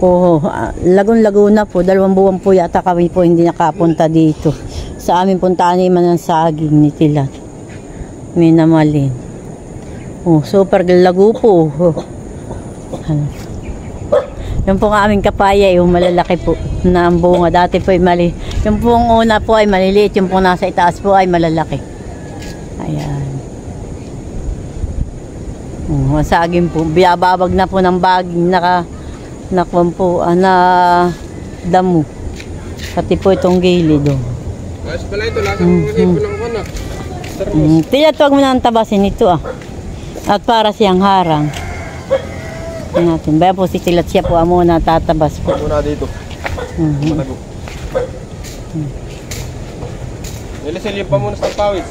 Oo, Laguna po, 2 buwan po yata kami po hindi nakapunta dito. Sa amin puntaan naman ng saging ni Tilat. Minamalin. Oh, super lago po. Yung po ang aming kapaya, yung malalaki po na ang bunga. Dati po ay mali. Yung pong una po ay maliliit, yung pong nasa itaas po ay malalaki. Ayan. Oh, saging po. Biyababag na po ng baging nakwan po, na damo. Pati po itong gilid. Oh. Ayos pala ito, lasang hipo ng kunak. Tilat, huwag mo na ang tabasin ito At para siyang harang. Natin. Baya po si Tilat siya po muna tatabas po. Muna dito. Matago. Nilisilip pa muna sa pawis.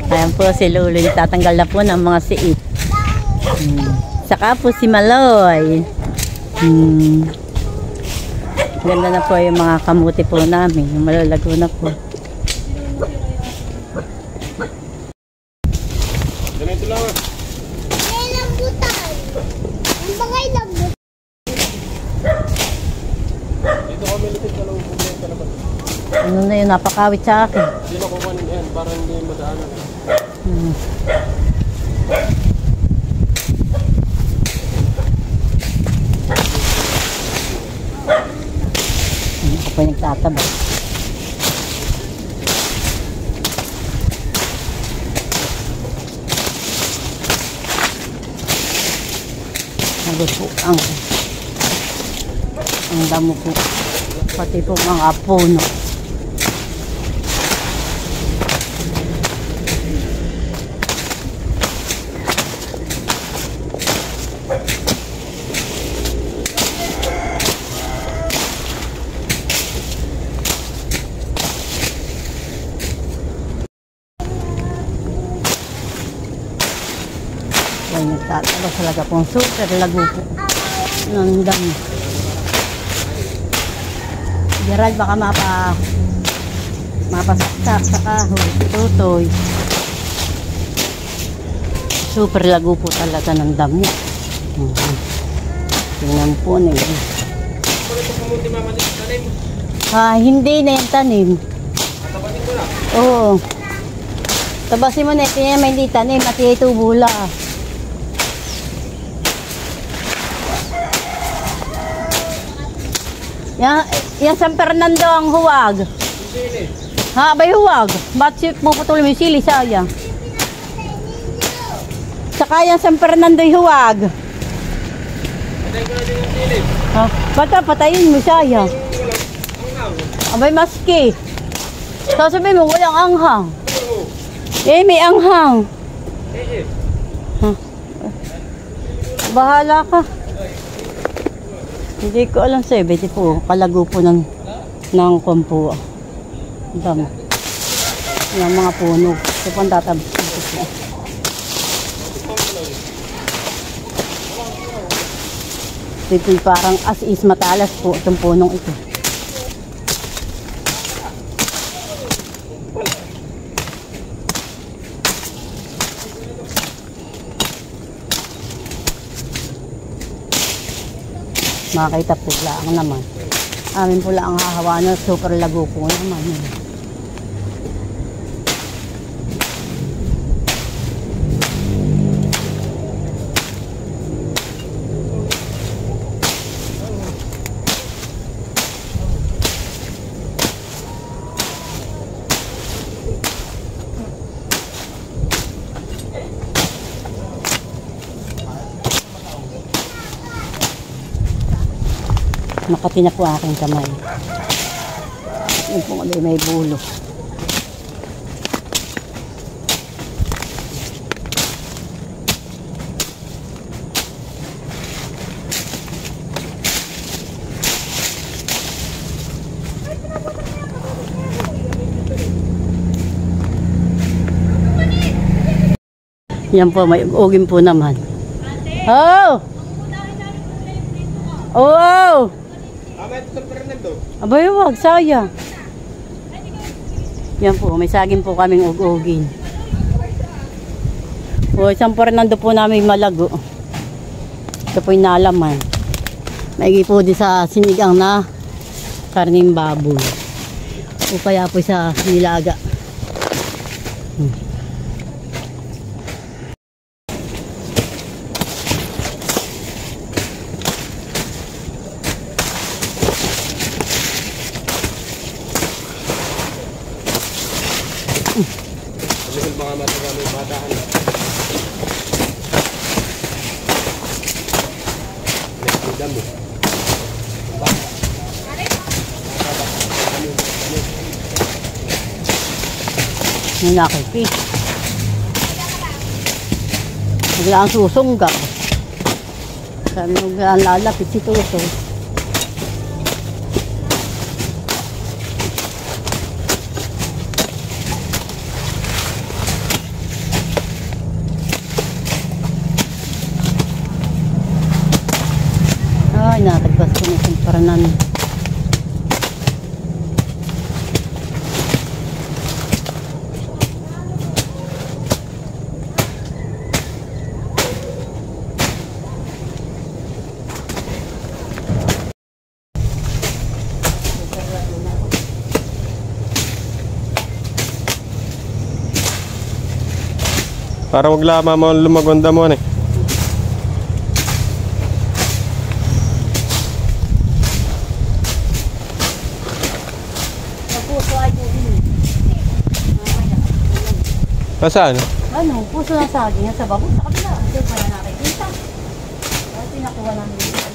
Ayan po si Lolo, tatanggal na po ng mga siit. Saka po si Maloy. Ganda na po yung mga kamuti po namin. Yung malalago na po. Ganito lang May lambutan. Ang bagay lambutan. Dito kami lipit sa loob ng labas. Ano na yun, napakawit sa akin. Sino kukunin yan para hindi madaanan. Ako po yung nagtataba. Nagupo ang damo po. Pati po mga puno. Ay, nagtatalo talaga pong super lago po ng damo. Gerald, baka mapasaksak sa kahoy, tutoy. Super lago po talaga ng damo. Tingnan po na yun. Hindi na yung tanim. Tabasin ko na. Oo. Tabasin mo na, ito may hindi tanim at ito bula. Yan San Fernando ang huwag. Ha, bay huwag. Ba't puputulin mo yung sili, sayang. Saka yan San Fernando yung huwag. Patay ko na din yung sili. Ha, patayin mo, sayang. Abay, maski. Sasabihin mo, walang anghang. May anghang. Ha? Bahala ka. Hindi ko alam sa'yo, beti po, kalago po ng kumpo. Dami. Yung mga puno. Ito pang tatabas po. Ito parang as is matalas po itong punong ito. Makita po lang naman. Amin po lang ang hahawa na super lago po naman. Makati na po aking kamay. Yun po may bulo. Yan po, may ugin po naman. Oh! Oh! Abay, wag, sayang. Yan po, may saging po kaming ugugin. O, San Fernando po namin malago. Ito po yung nalaman. Maigi po din sa sinigang na karning baboy. O kaya po sa nilaga. Sabihin baka matagal yung batahan. May damo. May nakikinig. Bigla ang susungga. Sabi mo bigla ang lalapit si Tuso. Ay, natagpas ko na itong paranan. Para wag lama mo lumagwanda mo eh. Nasaan? Ano, puso ng saging sa babo sa kabila. Hindi pa na nakikita. Kasi nakuha namin dito.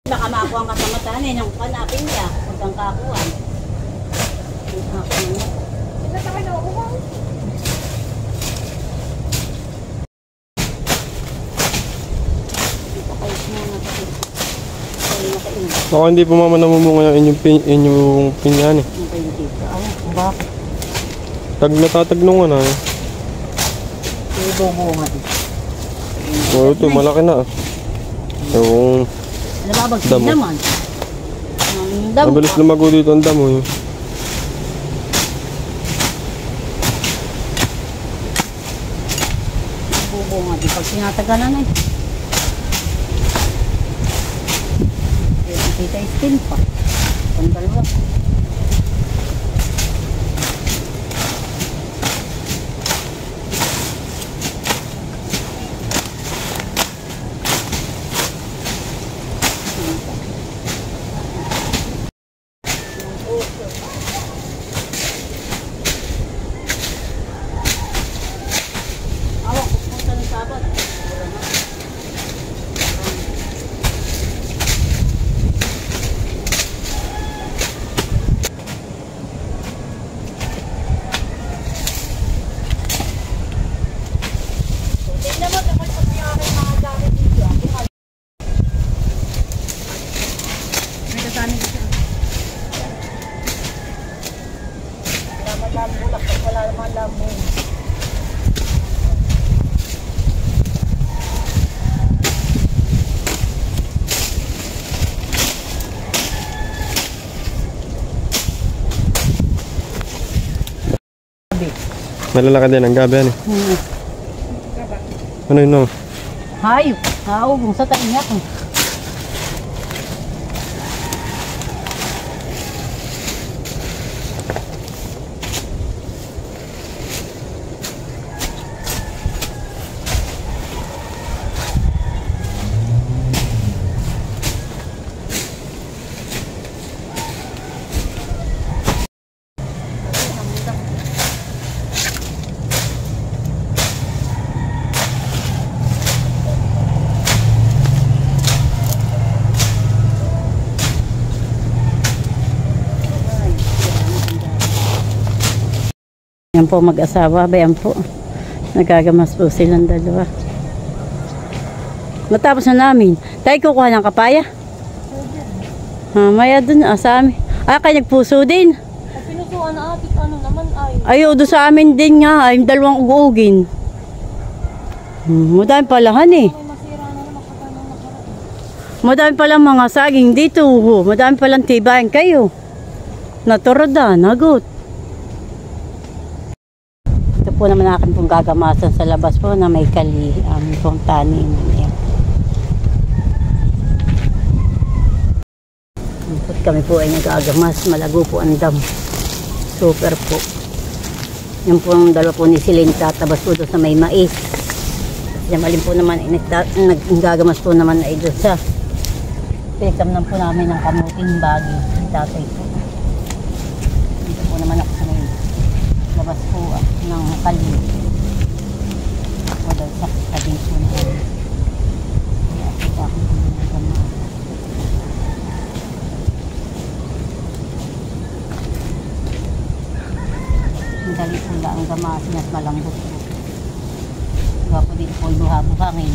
Baka makuha ang kasamataan eh. Nung kanapin niya, huwag kang kakuha. Ito sa kanya, umang. Ako hindi po mama namumunga yung inyong pinyan eh. Bakit? Tag natatagnong na eh. Ibubunga din. Oo, ito malaki na. Yung Nababagsin damo. naman. Ang damo. mabilis lumago dito ang damo eh. Ibubunga din pag sinatagalan eh. Kita istin pa. Tandal mo. Awak, pupunta ng Sabat. Malalaki din ang gabi ano. Ano yun no? Hayop. Haubong sa tainyak. Yan po mag-asawa, bayan po. Nagagamas po silang dalawa. Matapos na namin. Tayo kukuha ng kapaya? Maya dun, sa amin. Kaya nagpuso din. Pinusuan na atit, ano naman ay. Ayaw, doon sa amin din nga. Ay, dalawang uugin. Madami palahan eh. May masira na naman kapag nang nakaraan. Madami palang mga saging dito. Madami palang tibayan kayo. Natoroda, nagot. Ito po naman akin pong gagamasan sa labas po na may kali. Amin pong tanim. Ayan. Kami po ay nagagamas. Malago po ang dam. Super po. Yung po ang dalawa po ni Celine tatabas po doon sa may mais. Yamalin po naman ay naggagamas po naman ay doon sa pinagtamnan po namin ng kamuting bagi. Tatay po. Dito po naman ako sa may labas po ng kali. O daw sa tabi po namin. Kaya po pa ako nagagamas. Madali po lang ang gamasin at malambot po. Diba po dito po buha-buhangin.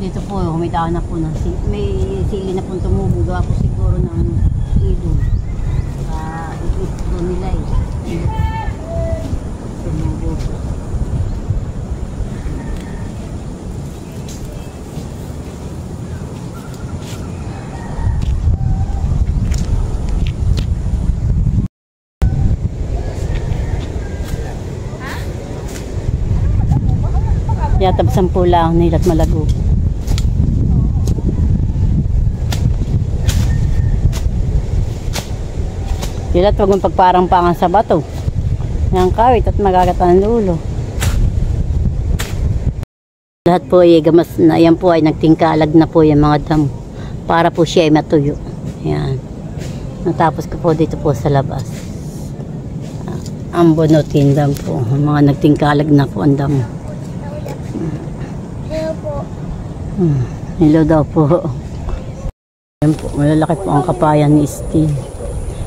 Dito po, humidaan na po ng may sili na po tumubo. Gawa po siguro ng idol. Ito nila eh. Tumubo po. Yatab 10 lang nila't malago. Dilat wag mong pagparang-pangan sa bato. Yang kawit at magagatan ng ulo. Lahat po ay gamas na. Yan po ay nagtingkalag na po yung mga damo. Para po siya ay matuyo. Yan. Natapos ko po dito po sa labas. Ang bunutin dam po. Mga nagtingkalag na po ang damo. Hello po. Hello daw po. Yan po. Malalaki po ang kapayan ni Steve.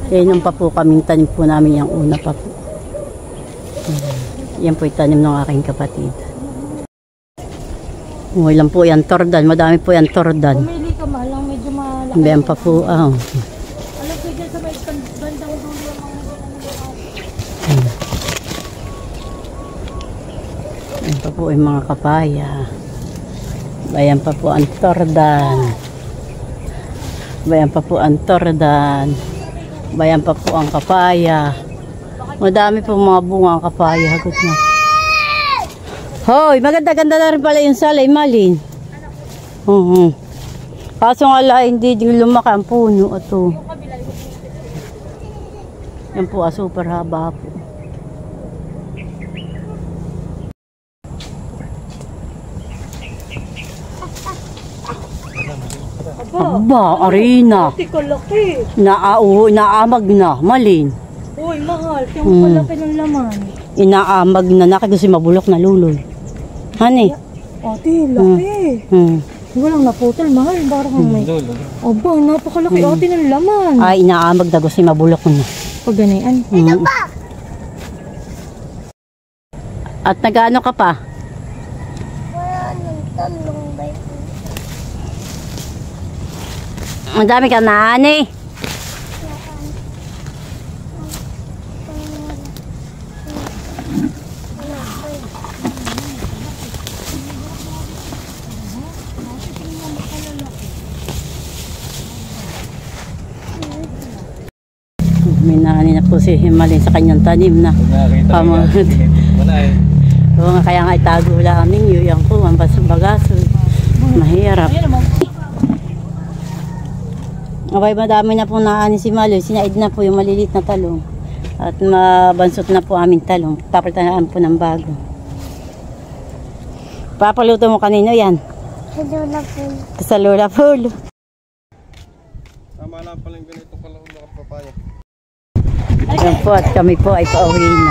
Kainom pa po kaming tanim po namin yung una pa po. Yan po yung tanim ng aking kapatid. Lang po yan tordan. Madami po yan tordan. Pumili ka malang medyo malaki. Yan pa po. Alam ko dyan sa may bandang dulo ang mga Yan pa po yung mga kapaya. Bayan pa po ang tordan. Bayan pa po ang tordan. Bayan pa po ang kapaya. Madami po mga bunga ang kapaya. Hagot na. Hoy, maganda-ganda na rin pala yung salay, Malin. Kaso nga lang, hindi din lumaki ang puno. Ito. Yan po, super haba po. Aba, arena. Naamag na, Malin. Uy, mahal. Yung palaki ng laman. Inaamag na, nakigusi mabulok na luloy. Hani? Ate, laki. Walang naputol, mahal. Parang may... Aba, napakalaki ate ng laman. Ay, inaamag na, gusi mabulok na. Pag ganyan. Ito pa! At nag-ano ka pa? Wala nang talong ba? Ang dami ka na, ani. Minani na po si Himalay sa kanyang tanim na. Oo nga, kaya nga itago lang ninyo. Yan ko, ang bagaso. Mahirap. Abay, madami na po naani si Maloy. Sinaid na po yung maliliit na talong. At mabansot na po aming talong. Papalitan po ng bago. Papaluto mo kanino yan? Sa Lola Pool. Sa Lola Pool. Tama lang pala yung ganito pala kung nakapapaya. Yan po at kami po ay pauwi na.